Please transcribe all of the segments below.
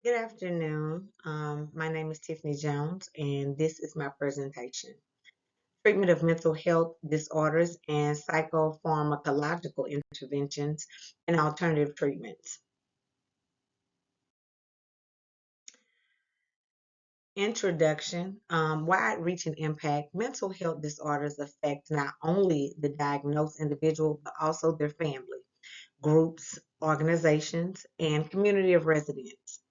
Good afternoon. My name is Tiffany Jones, and this is my presentation. Treatment of mental health disorders and psychopharmacological interventions and alternative treatments. Introduction, wide-reaching impact. Mental health disorders affect not only the diagnosed individual, but also their family, groups, organizations, and community of residents.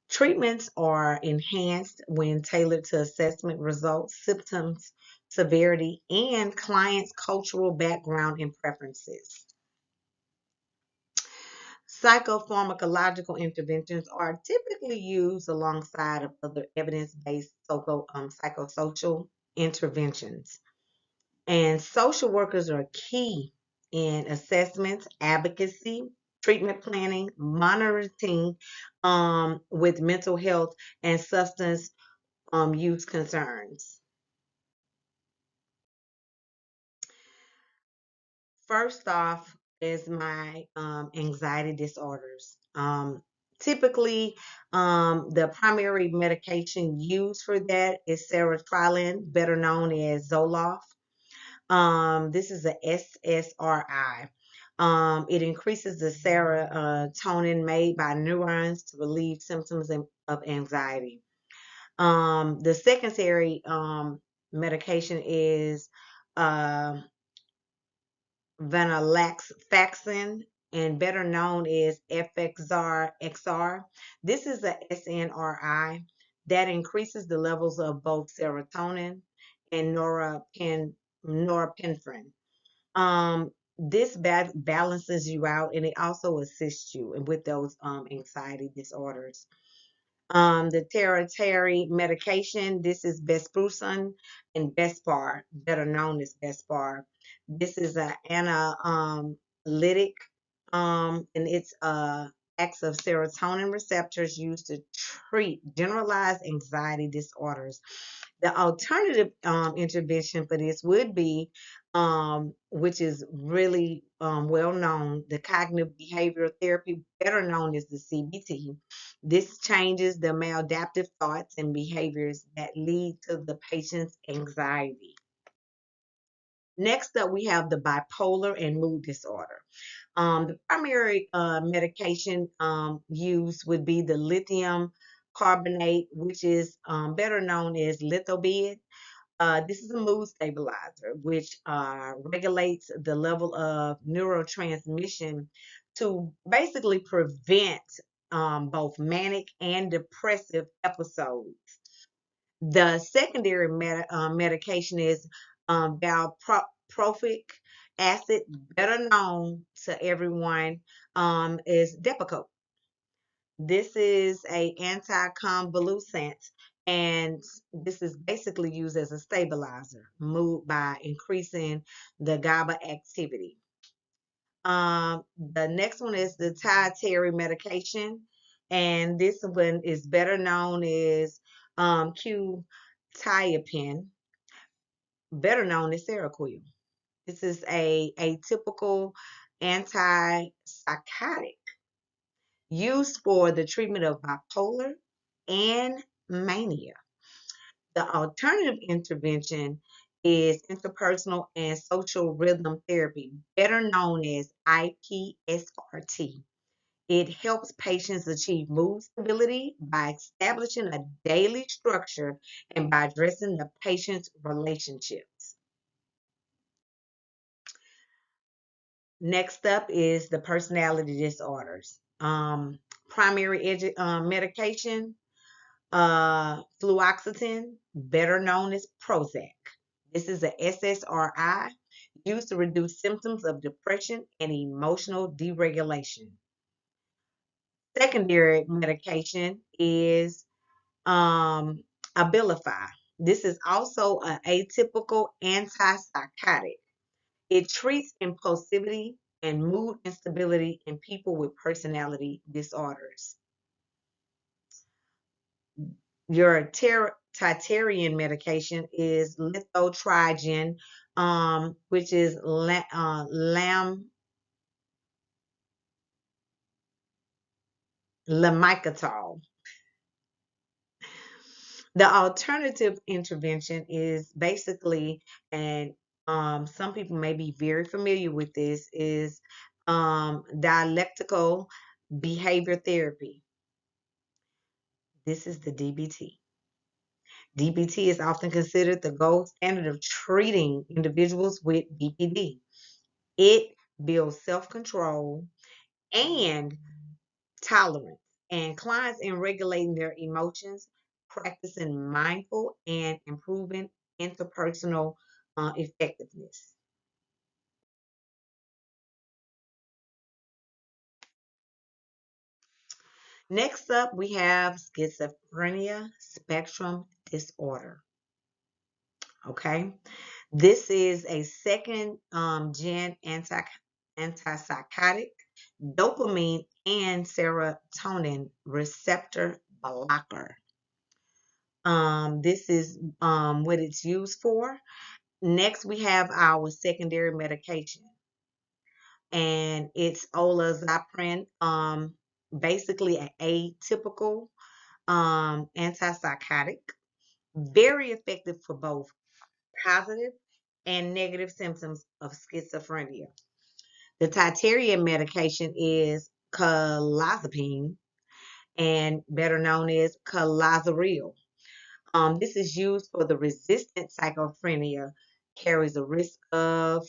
Treatments are enhanced when tailored to assessment results, symptoms, severity, and client's cultural background and preferences. Psychopharmacological interventions are typically used alongside of other evidence-based psychosocial interventions. And social workers are key in assessments, advocacy, treatment planning, monitoring with mental health and substance use concerns. First off is my anxiety disorders. Typically, the primary medication used for that is sertraline, better known as Zoloft. This is a SSRI. It increases the serotonin made by neurons to relieve symptoms of anxiety. The secondary medication is uh, venlafaxine, and better known as FXR XR. This is a SNRI that increases the levels of both serotonin and norepinephrine. This balances you out and it also assists you with those anxiety disorders. The tertiary medication, this is Besprusine and Bespar, better known as Bespar. This is an analytic, and it's acts of serotonin receptors used to treat generalized anxiety disorders. The alternative intervention for this would be, which is really well known, the cognitive behavioral therapy, better known as the CBT. This changes the maladaptive thoughts and behaviors that lead to the patient's anxiety. Next up, we have the bipolar and mood disorder. The primary medication used would be the lithium carbonate, which is better known as lithobid. This is a mood stabilizer, which regulates the level of neurotransmission to basically prevent both manic and depressive episodes. The secondary medication is valproic acid, better known to everyone, is Depakote. This is a anti-convulsant, and this is basically used as a stabilizer, mood by increasing the GABA activity. The next one is the dietary medication, and this one is better known as quetiapine, better known as Seroquel. This is a atypical antipsychotic used for the treatment of bipolar and mania. The alternative intervention is interpersonal and social rhythm therapy, better known as IPSRT. It helps patients achieve mood stability by establishing a daily structure and by addressing the patient's relationships. Next up is the personality disorders. Primary medication, fluoxetine, better known as Prozac. This is a SSRI used to reduce symptoms of depression and emotional deregulation. Secondary medication is Abilify. This is also an atypical antipsychotic. It treats impulsivity and mood instability in people with personality disorders. Your Titarian medication is lithotrigine, which is lamictal. The alternative intervention is basically, and some people may be very familiar with this, is dialectical behavior therapy. This is the DBT. DBT is often considered the gold standard of treating individuals with BPD. It builds self control and tolerance, and clients in regulating their emotions, practicing mindful, and improving interpersonal effectiveness. Next up, we have schizophrenia spectrum disorder. Okay, this is a second gen antipsychotic, dopamine and serotonin receptor blocker. This is what it's used for. Next, we have our secondary medication, and it's olazapine, basically an atypical antipsychotic, very effective for both positive and negative symptoms of schizophrenia. The titanium medication is clozapine, and better known as clozaril. This is used for the resistant schizophrenia, carries a risk of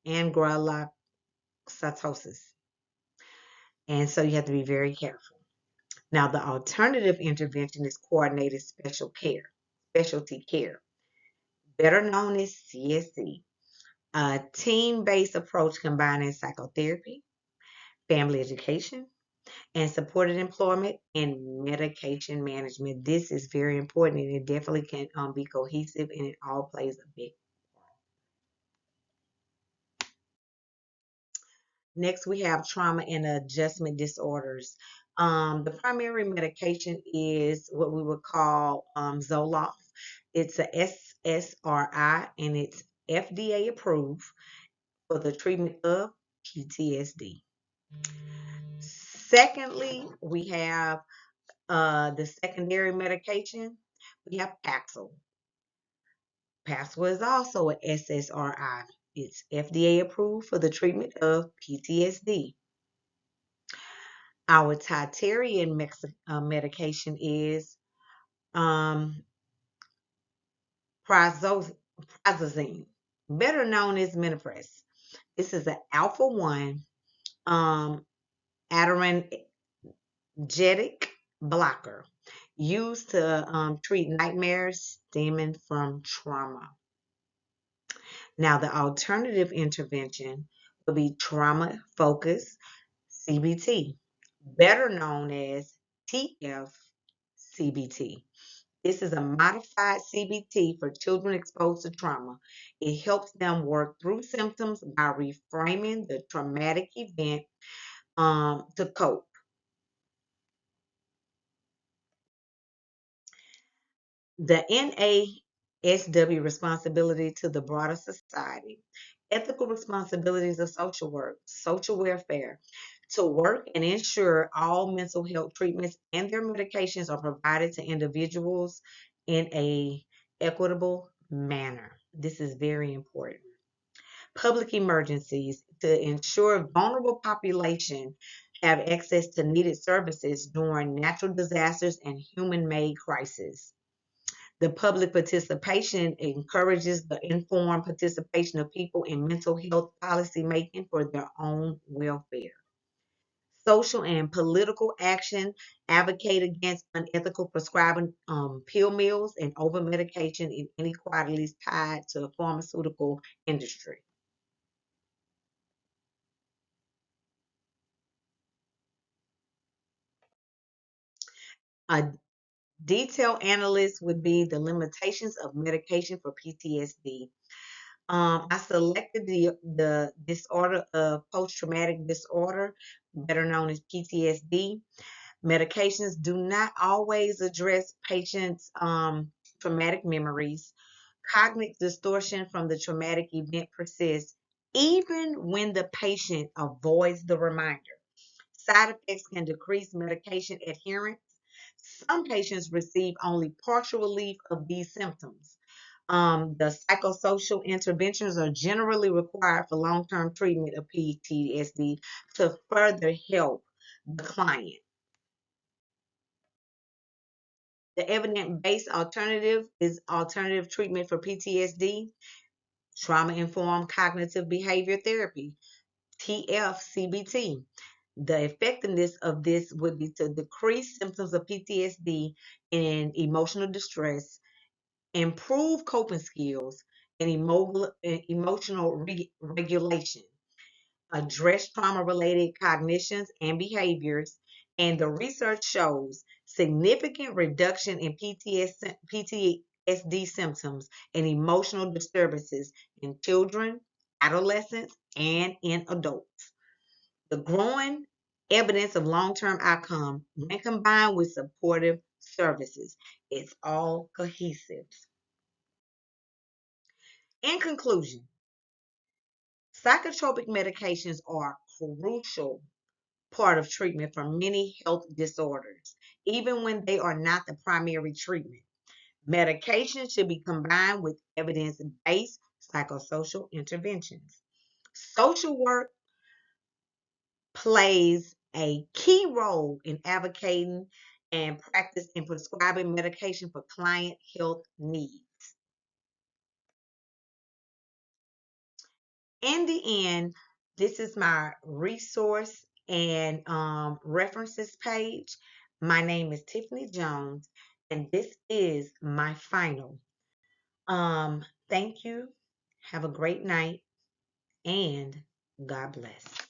angylocytosis. And so you have to be very careful. Now, the alternative intervention is coordinated specialty care, better known as CSC, a team-based approach combining psychotherapy, family education, and supported employment and medication management. This is very important, and it definitely can be cohesive, and it all plays a big. Next, we have trauma and adjustment disorders. The primary medication is what we would call Zoloft. It's a SSRI, and it's FDA approved for the treatment of PTSD. Secondly, we have the secondary medication. We have Paxil. Paxil is also an SSRI. It's FDA approved for the treatment of PTSD. Our Titarian medication is um, prazosine, better known as Minipress. This is an alpha 1 um, adrenergic blocker used to treat nightmares stemming from trauma. Now, the alternative intervention will be trauma focused CBT, better known as TFCBT. This is a modified CBT for children exposed to trauma. It helps them work through symptoms by reframing the traumatic event to cope. The NASW responsibility to the broader society, ethical responsibilities of social work, social welfare, to work and ensure all mental health treatments and their medications are provided to individuals in a equitable manner. This is very important. Public emergencies to ensure vulnerable population have access to needed services during natural disasters and human-made crises. The public participation encourages the informed participation of people in mental health policy making for their own welfare. Social and political action advocate against unethical prescribing pill mills and over medication and inequalities tied to the pharmaceutical industry. A detailed analyst would be the limitations of medication for PTSD. I selected the disorder of post-traumatic disorder, better known as PTSD. Medications do not always address patients' traumatic memories. Cognitive distortion from the traumatic event persists even when the patient avoids the reminder. Side effects can decrease medication adherence. Some patients receive only partial relief of these symptoms. The psychosocial interventions are generally required for long-term treatment of PTSD to further help the client. The evidence-based alternative is alternative treatment for PTSD, trauma-informed cognitive behavior therapy, TFCBT. The effectiveness of this would be to decrease symptoms of PTSD and emotional distress, improve coping skills, and emotional regulation, address trauma related cognitions and behaviors. And the research shows significant reduction in PTSD symptoms and emotional disturbances in children, adolescents, and in adults. The growing evidence of long term outcome, when combined with supportive services, it's all cohesive. In conclusion, psychotropic medications are crucial part of treatment for many health disorders, even when they are not the primary treatment. Medication should be combined with evidence based psychosocial interventions. Social work plays a key role in advocating and practice in prescribing medication for client health needs. In the end, this is my resource and references page. My name is Tiffany Jones, and this is my final. Thank you. Have a great night, and God bless.